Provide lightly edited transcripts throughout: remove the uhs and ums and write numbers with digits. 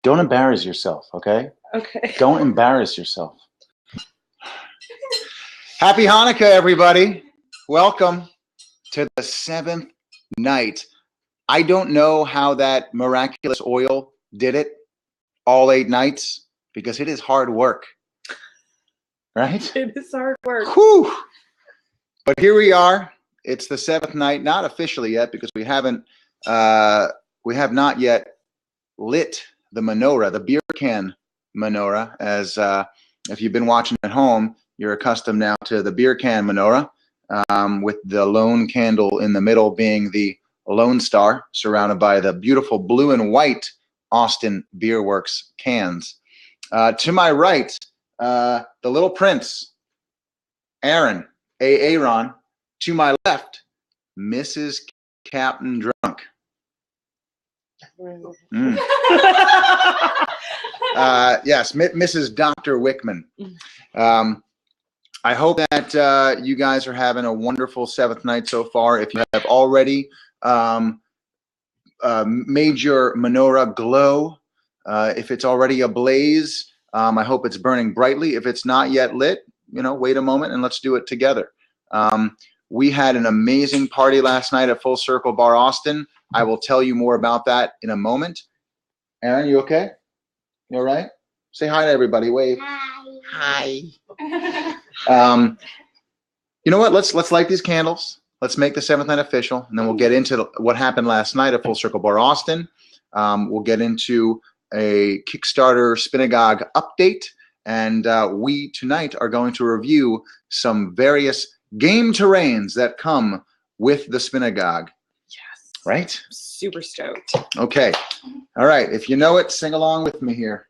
Don't embarrass yourself, okay? Okay. Don't embarrass yourself. Happy Hanukkah, everybody. Welcome to the 7th night. I don't know how that miraculous oil did it all 8 nights, because it is hard work, right? It is hard work. Whew. But here we are. It's the 7th night, not officially yet, because we have not yet lit the menorah, the beer can menorah. As if you've been watching at home, you're accustomed now to the beer can menorah, with the lone candle in the middle being the Lone Star, surrounded by the beautiful blue and white Austin Beer Works cans. To my right, the little prince, Aaron, Aaron. To my left, Mrs. Captain Drunk. Yes, Mrs. Dr. Wickman. I hope that you guys are having a wonderful 7th night so far. If you have already made your menorah glow, if it's already ablaze, I hope it's burning brightly. If it's not yet lit, wait a moment and let's do it together. We had an amazing party last night at Full Circle Bar Austin. I will tell you more about that in a moment. Aaron, you okay? You all right? Say hi to everybody. Wave. Hi. You know what? Let's light these candles. Let's make the 7th night official, and then we'll get into what happened last night at Full Circle Bar Austin. We'll get into a Kickstarter Spinagogue update, and we tonight are going to review some various game terrains that come with the Spinagogue. Yes. Right? Super stoked. Okay. All right. If you know it, sing along with me here.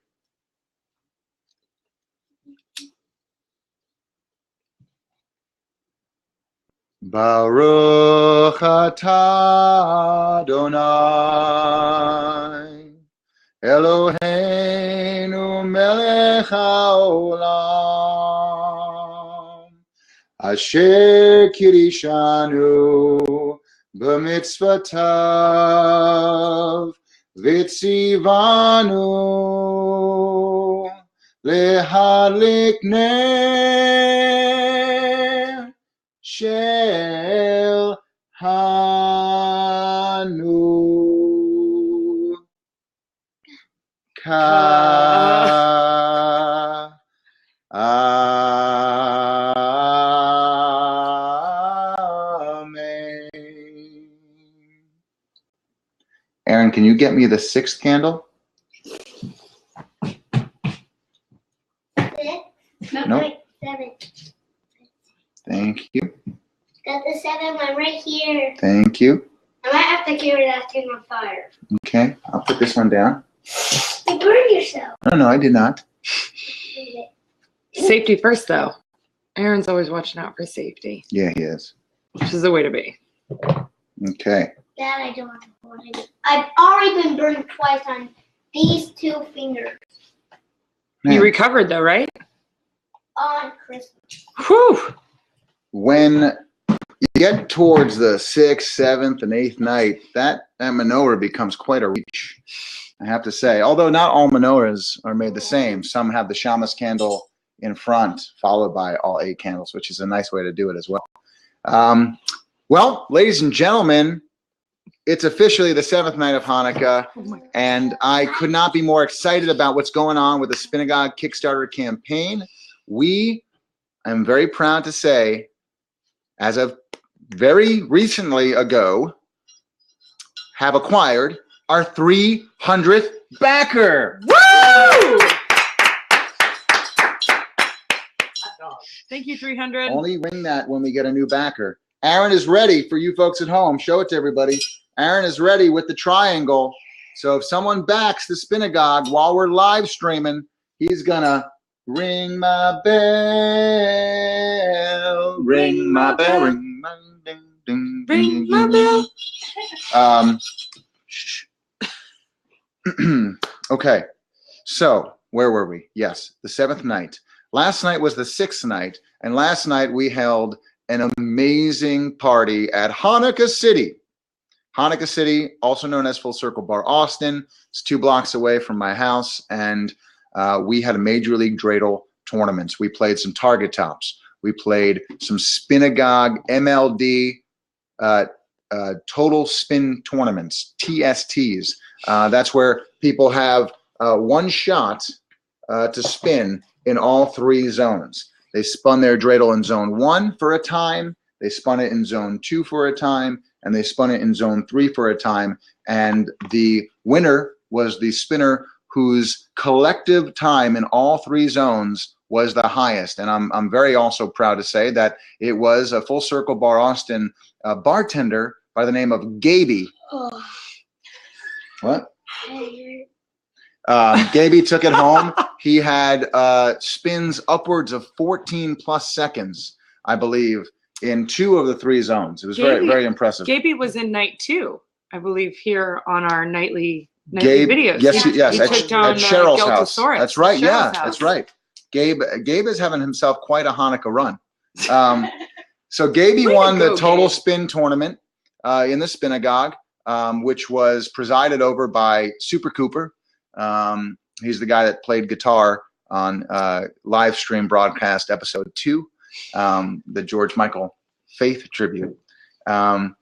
Baruch atah Adonai Eloheinu melech haolam asher kirishanu b'mitzvotav v'tzivanu lehadlik ner shel Hanukkah. Amen. Aaron, can you get me the 6th candle? 6? No, Nope. wait, 7. Thank you. Got the 7 one right here. Thank you. I might have to carry that thing on fire. Okay, I'll put this one down. You burned yourself. No, I did not. Safety first, though. Aaron's always watching out for safety, Yeah, he is. which is the way to be. Okay. That I don't have to hold it. I've already been burned twice on these 2 fingers You recovered, though, right? on Christmas. Whew. When you get towards the 6th, 7th, and 8th night, that menorah becomes quite a reach, I have to say. Although not all menorahs are made the same. Some have the shamas candle in front, followed by all 8 candles, which is a nice way to do it as well. Well, ladies and gentlemen, it's officially the 7th night of Hanukkah, and I could not be more excited about what's going on with the Spinagogue Kickstarter campaign. We, I'm very proud to say, as of very recently ago, have acquired our 300th backer. Woo! Thank you, 300. Only ring that when we get a new backer. Aaron is ready for you folks at home. Show it to everybody. Aaron is ready with the triangle. So if someone backs the Spinagogue while we're live streaming, he's gonna ring my bell, ring my bell, ring my ding, ding, Ring ding, my ding. bell. Shh. Okay, so where were we? Yes, the 7th night. Last night was the 6th night, and last night we held an amazing party at Hanukkah City. Hanukkah City, also known as Full Circle Bar Austin. It's 2 blocks away from my house, and we had a Major League Dreidel tournaments. We played some target tops. We played some Spinagogue, MLD, total spin tournaments, TSTs. That's where people have 1 shot to spin in all 3 zones. They spun their dreidel in zone 1 for a time, they spun it in zone 2 for a time, and they spun it in zone 3 for a time. And the winner was the spinner whose collective time in all 3 zones was the highest. And I'm very also proud to say that it was a Full Circle Bar Austin bartender by the name of Gaby. Oh. What? Gaby took it home. He had spins upwards of 14 plus seconds, I believe, in 2 of the 3 zones. It was very, very impressive. Gaby was in night 2, I believe, here on our nightly Gabe, videos. yes, He yes, at took down Cheryl's house. Geltosaurus. That's right. Yeah, Cheryl's house. that's right. Gabe is having himself quite a Hanukkah run. So Gaby won the total spin tournament in the Spinagogue, which was presided over by Super Cooper. He's the guy that played guitar on live stream broadcast episode 2, the George Michael Faith tribute. And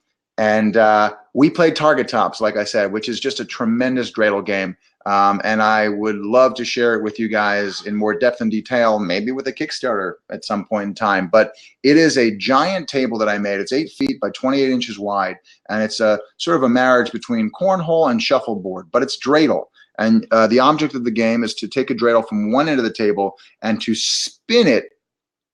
we played target tops, like I said, which is just a tremendous dreidel game. And I would love to share it with you guys in more depth and detail, maybe with a Kickstarter at some point in time. But it is a giant table that I made. It's 8 feet by 28 inches wide. And it's a sort of a marriage between cornhole and shuffleboard, but it's dreidel. And the object of the game is to take a dreidel from one end of the table and to spin it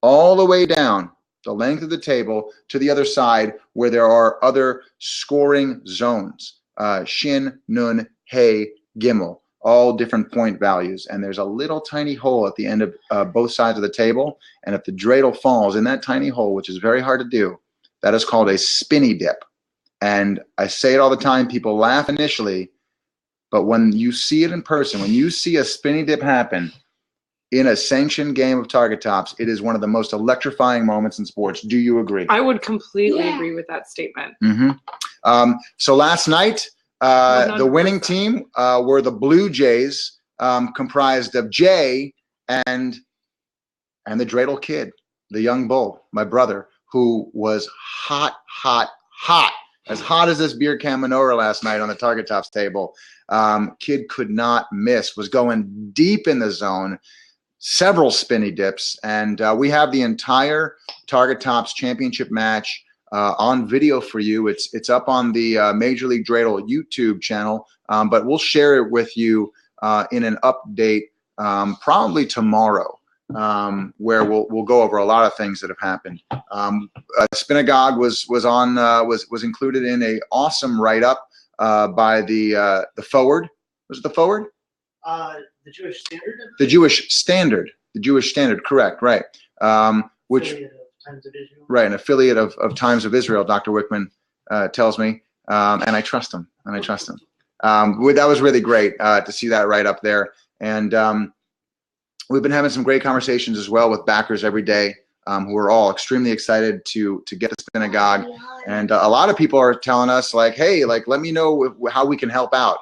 all the way down the length of the table to the other side where there are other scoring zones, shin, nun, hey, gimel, all different point values. And there's a little tiny hole at the end of both sides of the table. And if the dreidel falls in that tiny hole, which is very hard to do, that is called a spinny dip. And I say it all the time, people laugh initially, but when you see it in person, when you see a spinny dip happen in a sanctioned game of target tops, it is one of the most electrifying moments in sports. Do you agree? I would completely agree with that statement. Mm-hmm. So last night, the winning team were the Blue Jays, comprised of Jay and the dreidel kid, the young bull, my brother, who was hot, as hot as this beer can menorah last night on the target tops table. Kid could not miss, was going deep in the zone, several spinny dips, and we have the entire target tops championship match on video for you. It's up on the Major League Dreidel YouTube channel, but we'll share it with you in an update probably tomorrow, where we'll go over a lot of things that have happened. Spinagogue was included in a awesome write-up by the Forward. Was it the Forward? The Jewish Standard? The Jewish Standard, correct, right. Which, Times of Israel. right, an affiliate of Times of Israel, Dr. Wickman tells me, and I trust him, that was really great to see that right up there. And we've been having some great conversations as well with backers every day, who are all extremely excited to get the Spinagogue. And a lot of people are telling us, like, hey, like, let me know how we can help out.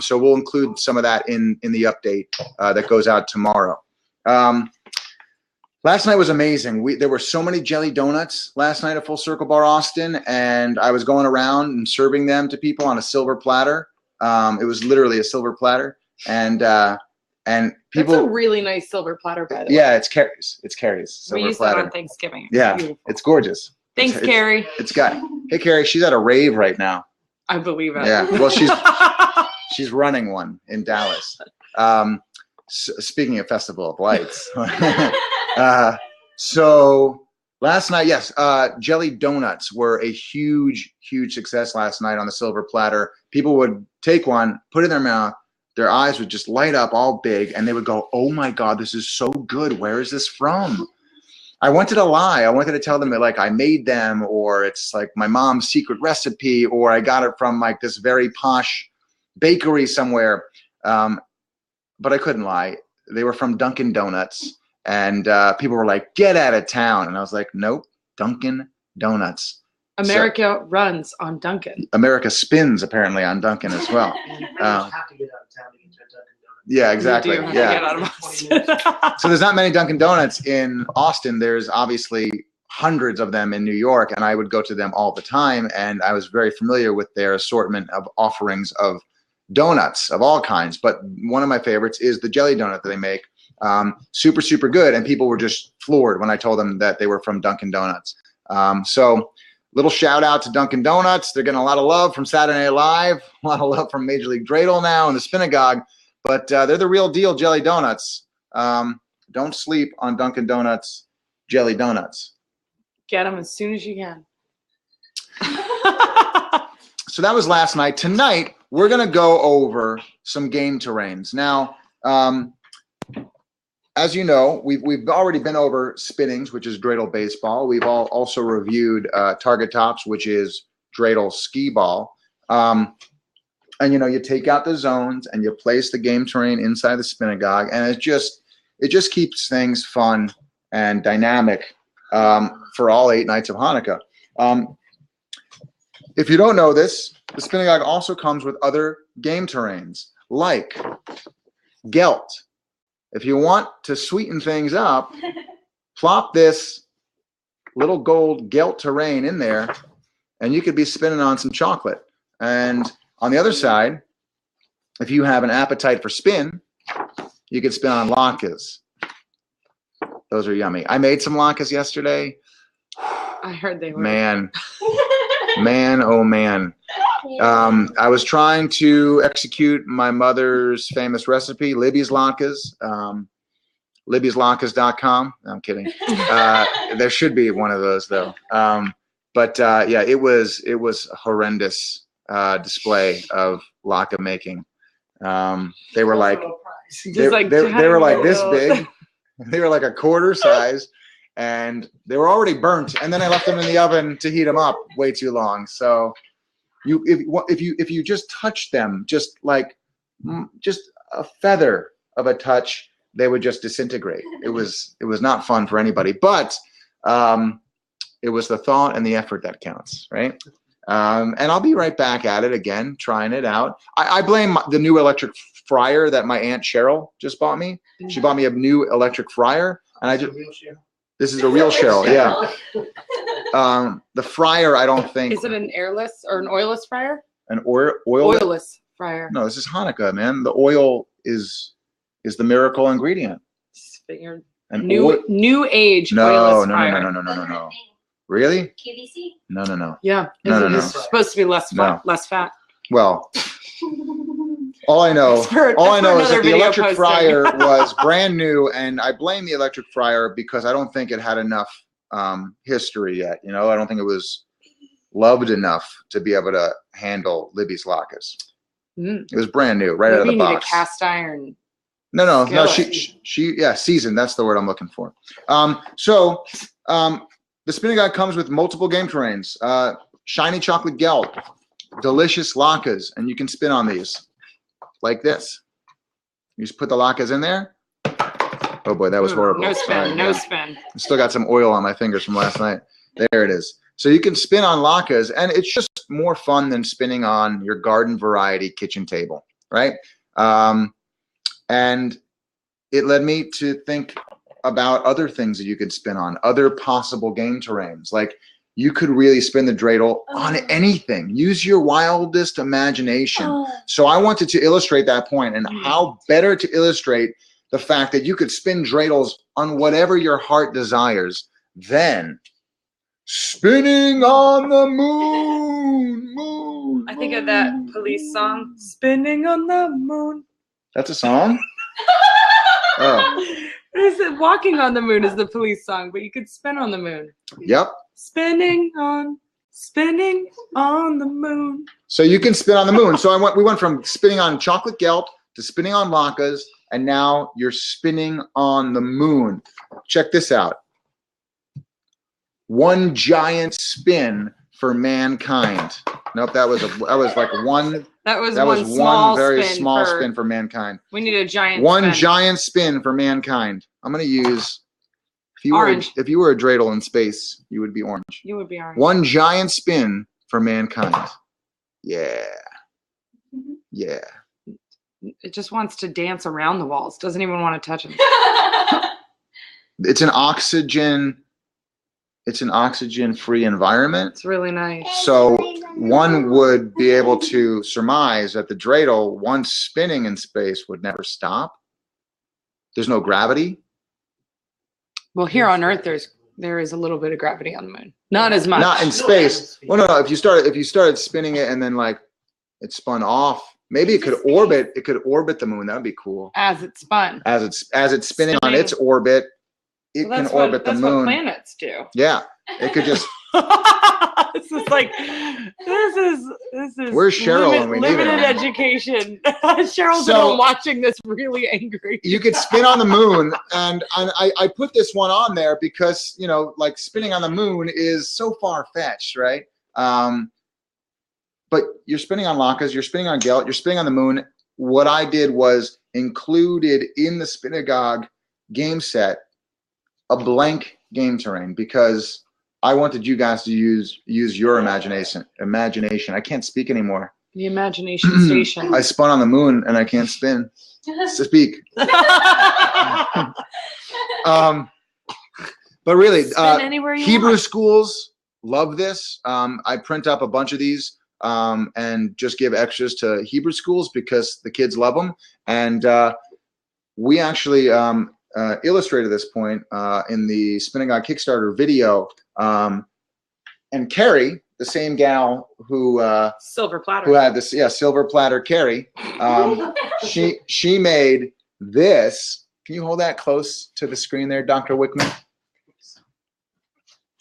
So we'll include some of that in the update that goes out tomorrow. Last night was amazing. There were so many jelly donuts last night at Full Circle Bar Austin, and I was going around and serving them to people on a silver platter. It was literally a silver platter, and people. That's a really nice silver platter, by the way. Yeah, it's Carrie's. It's Carrie's silver we used platter. that on Thanksgiving. Yeah, Beautiful. it's gorgeous. Thanks, Carrie. It's got. Hey, Carrie, she's at a rave right now. I believe it. Yeah, well, she's running one in Dallas. Speaking of Festival of Lights. So last night, yes, jelly donuts were a huge success last night on the silver platter. People would take one, put it in their mouth, their eyes would just light up all big, and they would go, oh my God, this is so good. Where is this from? I wanted to lie. I wanted to tell them that, like, I made them, or it's like my mom's secret recipe, or I got it from like this very posh bakery somewhere. But I couldn't lie. They were from Dunkin' Donuts. And people were like, get out of town. And I was like, nope, Dunkin' Donuts. America runs on Dunkin'. America spins apparently on Dunkin' as well. And you just have to get out of town to get to a Dunkin' Donuts. Yeah, exactly. You do have Yeah. to get out of Austin. So there's not many Dunkin' Donuts in Austin. There's obviously hundreds of them in New York, and I would go to them all the time. And I was very familiar with their assortment of offerings of donuts of all kinds. But one of my favorites is the jelly donut that they make. Super, super good. And people were just floored when I told them that they were from Dunkin' Donuts. So little shout out to Dunkin' Donuts. They're getting a lot of love from Saturday Night Live, a lot of love from Major League Dreidel now and the Spinagogue. But they're the real deal jelly donuts. Don't sleep on Dunkin' Donuts jelly donuts. Get them as soon as you can. So that was last night. Tonight, we're going to go over some game terrains. Now, as you know, we've already been over spinnings, which is dreidel baseball. We've also reviewed target tops, which is dreidel skee ball. And, you know, you take out the zones and you place the game terrain inside the Spinagogue, and it just keeps things fun and dynamic for all 8 nights of Hanukkah. If you don't know this, the Spinagogue also comes with other game terrains like gelt. If you want to sweeten things up, plop this little gold gelt terrain in there, and you could be spinning on some chocolate. And on the other side, if you have an appetite for spin, you could spin on latkes. Those are yummy. I made some latkes yesterday. I heard they were. Man, oh man. I was trying to execute my mother's famous recipe, Libby's latkes. Libby'sLatkes.com. I'm kidding. There should be one of those though. Yeah, it was a horrendous display of latke making. They were like, they were like this big. They were like a quarter size, and they were already burnt. And then I left them in the oven to heat them up way too long. So if you just touch them, just a feather of a touch, they would just disintegrate. It was not fun for anybody. But it was the thought and the effort that counts, right? And I'll be right back at it again, trying it out. I blame the new electric fryer that my Aunt Cheryl just bought me. She bought me a new electric fryer, and this is a real Cheryl, yeah. The fryer, I don't think. Is it an airless or an oilless fryer? An oil? Oilless fryer. No, this is Hanukkah, man. The oil is the miracle ingredient. Figured. An New age oilless fryer. No. Really? QVC? No. Yeah. No. It's supposed to be less fat. Well, all I know is that the electric fryer was brand new, and I blame the electric fryer because I don't think it had enough history yet. You know, I don't think it was loved enough to be able to handle Libby's latkes. It was brand new, right out of the box. You need a cast iron. No. She seasoned. That's the word I'm looking for. The Spinagogue comes with multiple game terrains, shiny chocolate gelt, delicious latkes, and you can spin on these like this. You just put the latkes in there. Oh boy, that was horrible. No spin, no spin. I still got some oil on my fingers from last night. There it is. So you can spin on latkes, and it's just more fun than spinning on your garden variety kitchen table, right? And it led me to think about other things that you could spin on, other possible game terrains. Like you could really spin the dreidel on anything. Use your wildest imagination. So I wanted to illustrate that point, and how better to illustrate the fact that you could spin dreidels on whatever your heart desires than spinning on the moon. I think of that Police song, Spinning on the Moon. That's a song? Oh. Is it Walking on the Moon is the Police song, but you could spin on the moon. Yep. Spinning on the moon. So you can spin on the moon. So we went from spinning on chocolate gelt to spinning on latkes, and now you're spinning on the moon. Check this out. One giant spin for mankind. Nope, that was like one. That was one very small spin for mankind. We need a giant One giant spin for mankind. I'm going to use If you Orange. if you were a dreidel in space, you would be orange. You would be orange. One giant spin for mankind. Yeah. Yeah. It just wants to dance around the walls. Doesn't even want to touch them. It's an oxygen free environment. It's really nice. So one would be able to surmise that the dreidel, once spinning in space, would never stop. There's no gravity. Well, here on Earth, there is a little bit of gravity on the moon. Not as much. Not in space. Well, no. If you started spinning it and then like it spun off, maybe it could orbit. It could orbit the moon. That would be cool. As it's spun. As it's spinning on its orbit, it can orbit the moon. That's what planets do. Yeah, it could just. This is like, this is. Where's Cheryl when we need her? Limited education. Cheryl's at home watching this really angry. You could spin on the moon, and I put this one on there because, you know, like spinning on the moon is so far-fetched, right? But you're spinning on latkes, you're spinning on gelt, you're spinning on the moon. What I did was included in the Spinagogue game set a blank game terrain because I wanted you guys to use your imagination. I can't speak anymore. The imagination station. I spun on the moon and I can't spin. Speak. But really, Hebrew schools love this. I print up a bunch of these and just give extras to Hebrew schools because the kids love them. And we actually illustrated this point in the Spinagogue Kickstarter video. And Carrie, the same gal who silver platter, who had this, silver platter Carrie, she made this. Can you hold that close to the screen there, Dr. Wickman?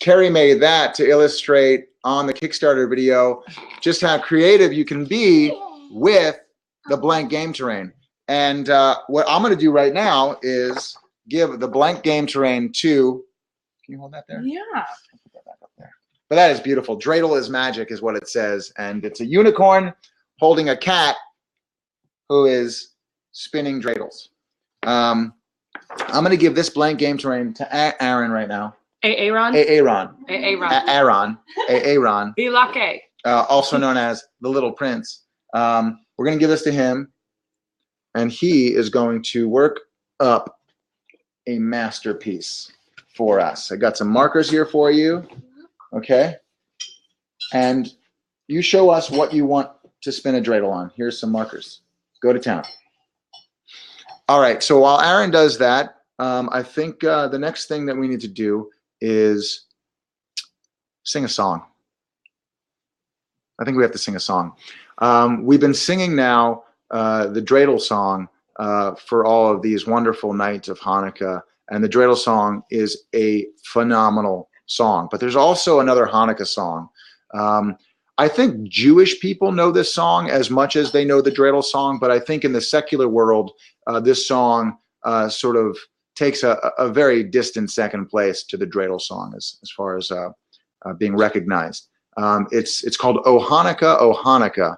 Carrie made that to illustrate on the Kickstarter video just how creative you can be with the blank game terrain. And what I'm going to do right now is give the blank game terrain to. Can you hold that there? Yeah. I'll put that back up there. But that is beautiful. Dreidel is magic is what it says. And it's a unicorn holding a cat who is spinning dreidels. I'm going to give this blank game terrain to Aaron right now. Aaron. Vilake. Also known as the Little Prince. We're going to give this to him. And he is going to work up a masterpiece for us. I got some markers here for you. Okay. And you show us what you want to spin a dreidel on. Here's some markers. Go to town. All right. So while Aaron does that, I think the next thing that we need to do is sing a song. I think we have to sing a song. We've been singing now the dreidel song for all of these wonderful nights of Hanukkah. And the dreidel song is a phenomenal song. But there's also another Hanukkah song. I think Jewish people know this song as much as they know the dreidel song. But I think in the secular world, this song sort of takes a very distant second place to the dreidel song as far as being recognized. It's called O Hanukkah, O Hanukkah.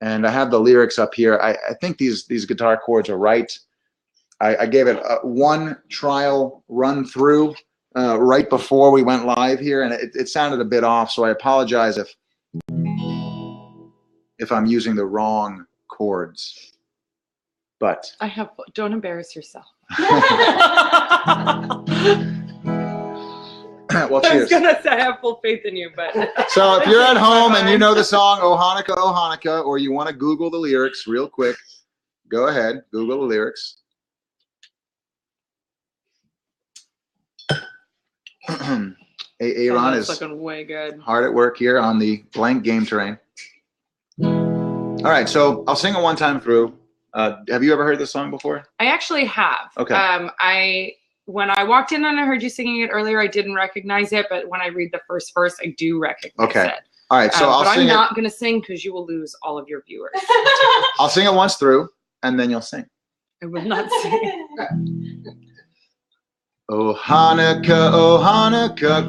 And I have the lyrics up here. I think these guitar chords are right. I gave it one trial run through right before we went live here, and it sounded a bit off, so I apologize if I'm using the wrong chords. But don't embarrass yourself. Well, I cheers. was gonna say I have full faith in you, but so if you're at home and you know the song O Hanukkah, or you want to Google the lyrics real quick, go ahead, Google the lyrics. Aaron is looking way good. Hard at work here on the blank game terrain. All right, so I'll sing it one time through. Have you ever heard this song before? I actually have. Okay. When I walked in and I heard you singing it earlier, I didn't recognize it, but when I read the first verse, I do recognize it. All right, so but I'm not going to sing because you will lose all of your viewers. I'll sing it once through, and then you'll sing. I will not sing. O Hanukkah,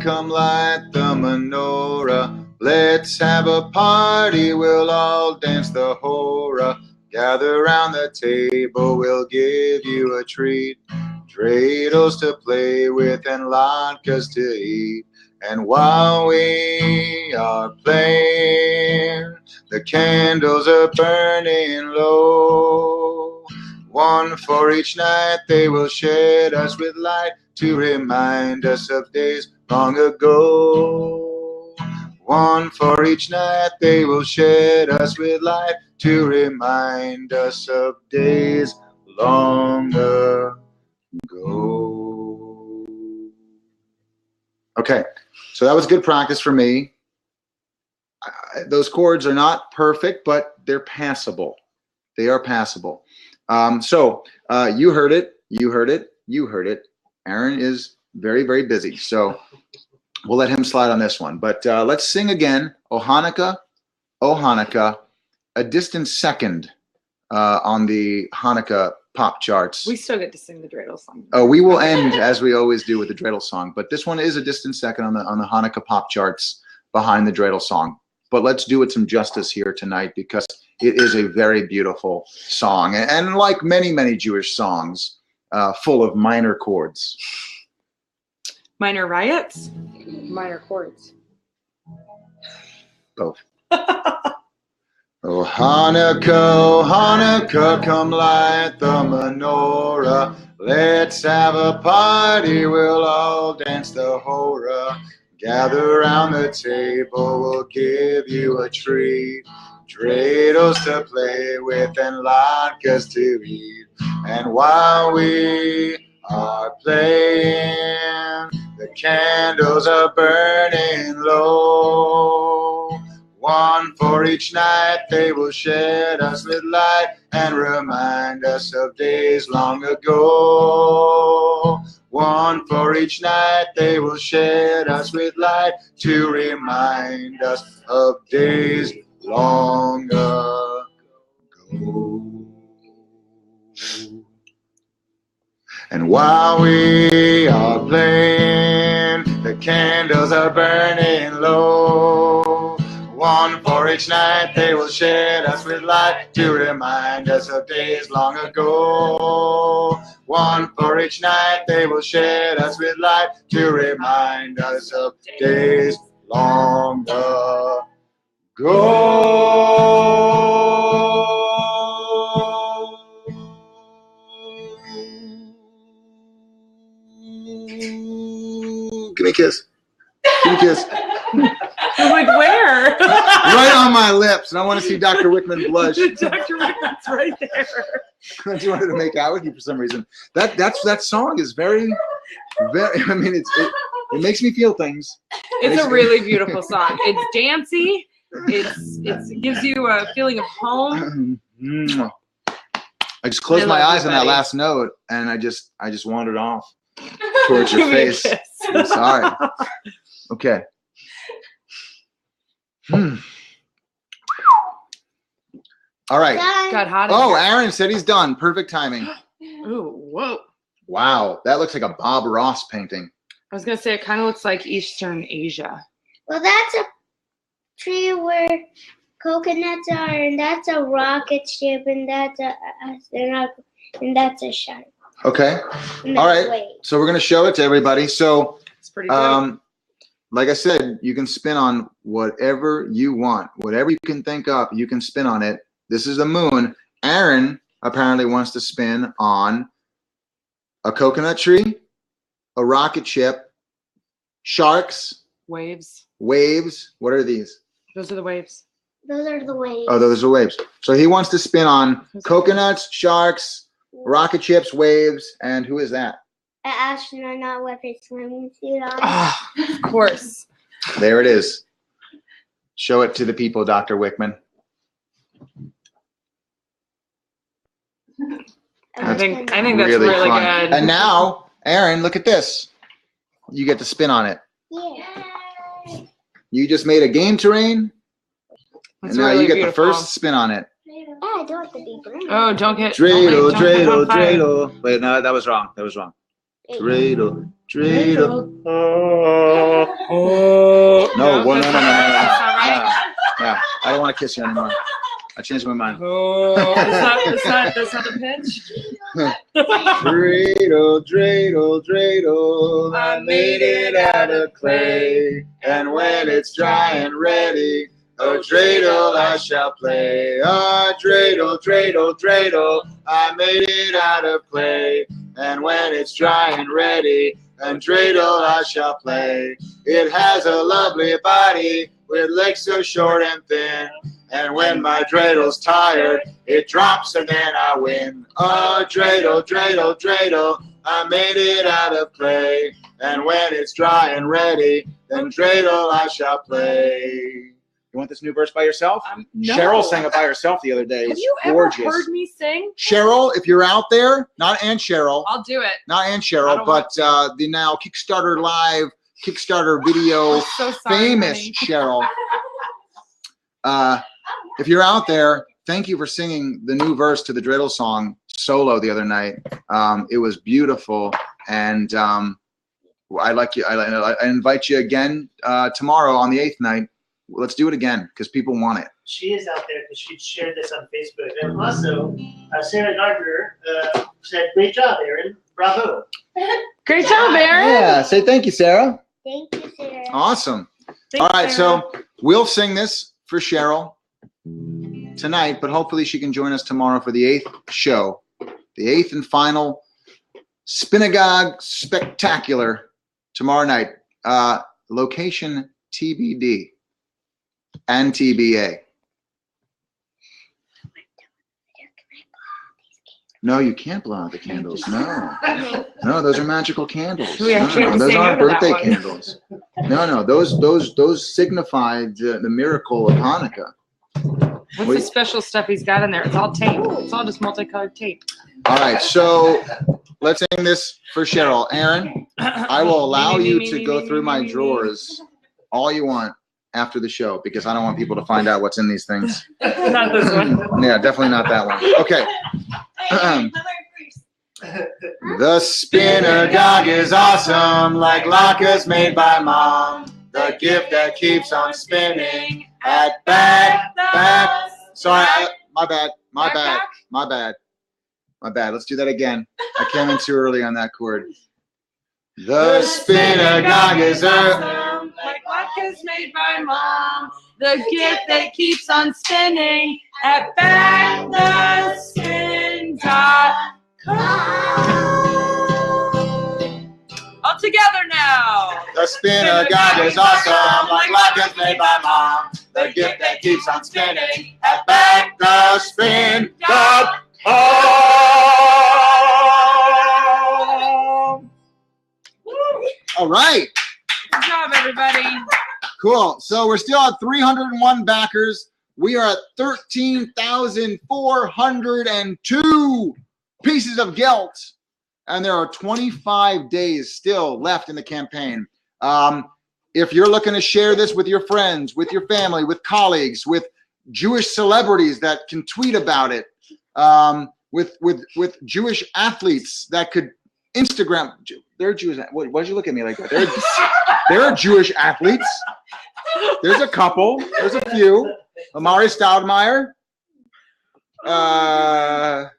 come light the menorah. Let's have a party, we'll all dance the hora. Gather round the table, we'll give you a treat. dreidels to play with and latkes to eat. And while we are playing, the candles are burning low. One for each night they will shed us with light to remind us of days long ago. One for each night they will shed us with light to remind us of days long ago. Okay, so that was good practice for me. Those chords are not perfect, but they're passable. They are passable. So you heard it, you heard it, you heard it. Aaron is very, very busy, so we'll let him slide on this one. But let's sing again, O Hanukkah, a distant second on the Hanukkah pop charts. We still get to sing the dreidel song. Oh, we will end as we always do with the dreidel song, but this one is a distant second on the Hanukkah pop charts behind the dreidel song. But let's do it some justice here tonight because it is a very beautiful song, and like many, many Jewish songs, full of minor chords. Minor riots? Minor chords. Both. Oh Hanukkah, come light the menorah. Let's have a party, we'll all dance the hora. Gather round the table, we'll give you a treat. Dreidels to play with and latkes to eat. And while we are playing, the candles are burning low. One for each night they will shed us with light and remind us of days long ago. One for each night they will shed us with light to remind us of days long ago. And while we are playing, the candles are burning low. One for each night they will shed us with light to remind us of days long ago. One for each night they will shed us with light to remind us of days long ago. Give me a kiss. Give me a kiss. I'm like, where? Right on my lips. And I want to see Dr. Wickman blush. Dr. Wickman's right there. I just wanted to make out with you for some reason. That song is very, very. I mean, it makes me feel things. It's a really beautiful song. It's dancey. It gives you a feeling of home. I just closed my eyes on that last note, and I just wandered off towards your face. I'm sorry. Okay. All right. Got hot. Oh, Aaron said he's done. Perfect timing. Ooh, whoa. Wow, that looks like a Bob Ross painting. I was gonna say it kind of looks like Eastern Asia. Well, that's a tree where coconuts are, and that's a rocket ship, and that's a astronaut, and that's a shark. Okay. And All that's right. waves. So we're gonna show it to everybody. So, It's pretty good. like I said, you can spin on whatever you want, whatever you can think up. You can spin on it. This is the moon. Aaron apparently wants to spin on a coconut tree, a rocket ship, sharks, Waves. waves. What are these? Those are the waves. Those are the waves. Oh, those are waves. So he wants to spin on coconuts, sharks, rocket ships, waves, and who is that? An astronaut with his swimming suit on. Ah, of course. There it is. Show it to the people, Dr. Wickman. I think that's really fun. good. And now, Aaron, look at this. You get to spin on it. Yeah. You just made a game terrain, That's and now really you get beautiful. the first spin on it. Oh, I don't have to be brown. Oh, don't get Dreidel, don't get dreidel, on fire. dreidel. Wait, no, that was wrong. That was wrong. Dreidel, dreidel. No, well, no. That's not right. Yeah, I don't want to kiss you anymore. I changed my mind. Oh, that's not the pitch. Dreidel, dreidel, dreidel, I made it out of clay. And when it's dry and ready, oh, dreidel I shall play. Ah, dreidel, dreidel, dreidel, I made it out of clay. And when it's dry and ready, and dreidel I shall play. It has a lovely body with legs so short and thin. And when my dreidel's tired, it drops and then I win. Oh, dreidel, dreidel, dreidel, I made it out of clay. And when it's dry and ready, then dreidel I shall play. You want this new verse by yourself? No. Cheryl sang it by herself the other day. Have you gorgeous. ever heard me sing? Cheryl, if you're out there, not Aunt Cheryl. I'll do it. Not Aunt Cheryl, but the now Kickstarter Live, Kickstarter video, So sorry, famous honey. Cheryl. If you're out there, thank you for singing the new verse to the dreidel song solo the other night. It was beautiful, and I like you. I invite you again tomorrow on the 8th night. Let's do it again because people want it. She is out there because she shared this on Facebook. And also, Sarah Gardner said, "Great job, Aaron. Bravo." Great job, Aaron. Yeah, say thank you, Sarah. Thank you, Sarah. Awesome. Thanks, All right, Sarah. so we'll sing this for Cheryl tonight, but hopefully she can join us tomorrow for the 8th show, the 8th and final Spinagogue Spectacular tomorrow night. Location TBD and TBA. No, you can't blow out the candles. No, no, those are magical candles. We actually have to those say aren't no to that birthday one. candles. No, those signify the miracle of Hanukkah. What's the special stuff he's got in there? It's all tape. It's all just multicolored tape. All right, so let's sing this for Cheryl. Aaron, I will allow you to go through my drawers all you want after the show because I don't want people to find out what's in these things. Not this one. Yeah, definitely not that one. Okay. The Spinagogue is awesome, like latkes made by mom. The gift that keeps on spinning at back. Sorry, my bad. Let's do that again. I came in too early on that chord. The Spinagogue is awesome, like latkes made by mom. The gift that keeps on spinning at backthespin.com. All together now. The Spinagogue is awesome, like latkes made by mom. The gift that keeps on spinning at backthespin.com. All right. Good job, everybody. Cool. So we're still at 301 backers. We are at 13,402 pieces of gelt. And there are 25 days still left in the campaign. If you're looking to share this with your friends, with your family, with colleagues, with Jewish celebrities that can tweet about it, with Jewish athletes that could Instagram. They're Jewish. Why did you look at me like that? There are Jewish athletes. There's a couple. There's a few. Amari Stoudemire. I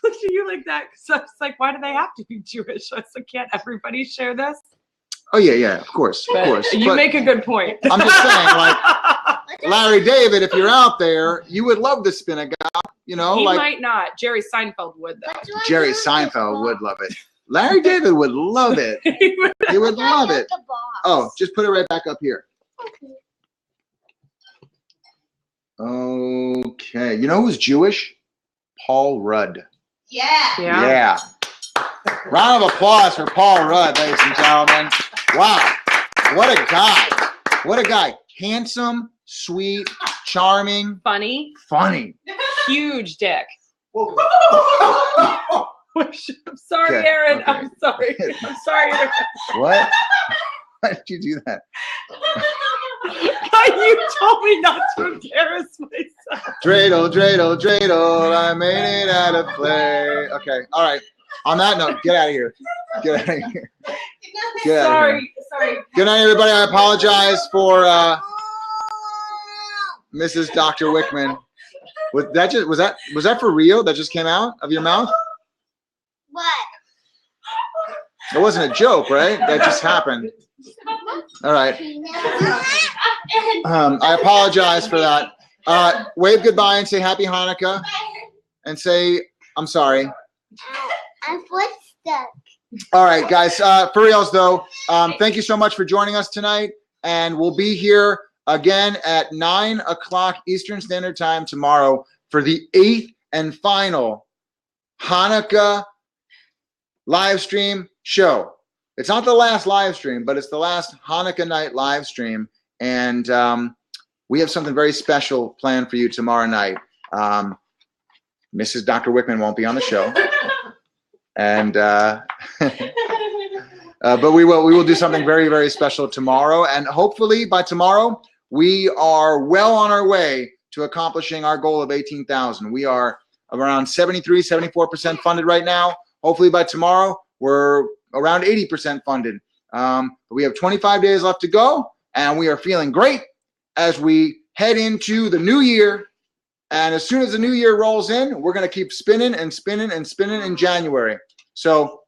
looked at you like that because I was like, why do they have to be Jewish? I was like, can't everybody share this? Oh yeah, of course. You make a good point. I'm just saying, like Larry David, if you're out there, you would love the Spinagogue. You know, He like might not. Jerry Seinfeld would though. Jerry Seinfeld would love it. Larry David would love it. He would love it. Oh, just put it right back up here. Okay. You know who's Jewish? Paul Rudd. Yeah. Round of applause for Paul Rudd, ladies and gentlemen. Wow. What a guy. What a guy. Handsome, sweet, charming. Funny. Huge dick. I'm sorry, Okay, Aaron. okay. I'm sorry. Aaron. What? Why did you do that? You told me not to embarrass myself. Dreidel, I made it out of clay. Okay, all right. On that note, get out of here. Get out of here. Get out of here. Sorry. Good night, everybody. I apologize for Mrs. Dr. Wickman. Was that for real? That just came out of your mouth? What? It wasn't a joke, right? That just happened. All right. I apologize for that. Wave goodbye and say Happy Hanukkah, and say I'm sorry. My foot's stuck. All right, guys. For reals though, thank you so much for joining us tonight, and we'll be here again at 9 o'clock Eastern Standard Time tomorrow for the 8th and final Hanukkah live stream show. It's not the last live stream, but it's the last Hanukkah night live stream, and we have something very special planned for you tomorrow night. Mrs. Dr. Wickman won't be on the show, and but we will do something very, very special tomorrow, and hopefully by tomorrow we are well on our way to accomplishing our goal of 18,000. We are around 74% funded right now. Hopefully by tomorrow we're around 80% funded. We have 25 days left to go, and we are feeling great as we head into the new year. And as soon as the new year rolls in, we're going to keep spinning and spinning and spinning in January. So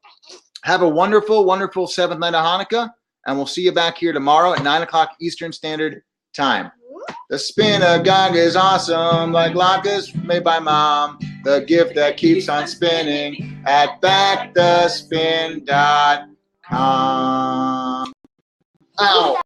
have a wonderful, wonderful 7th night of Hanukkah, and we'll see you back here tomorrow at 9 o'clock Eastern Standard Time. The Spinagogue is awesome, like latkes made by Mom. The gift that keeps on spinning at backthespin.com. Ow.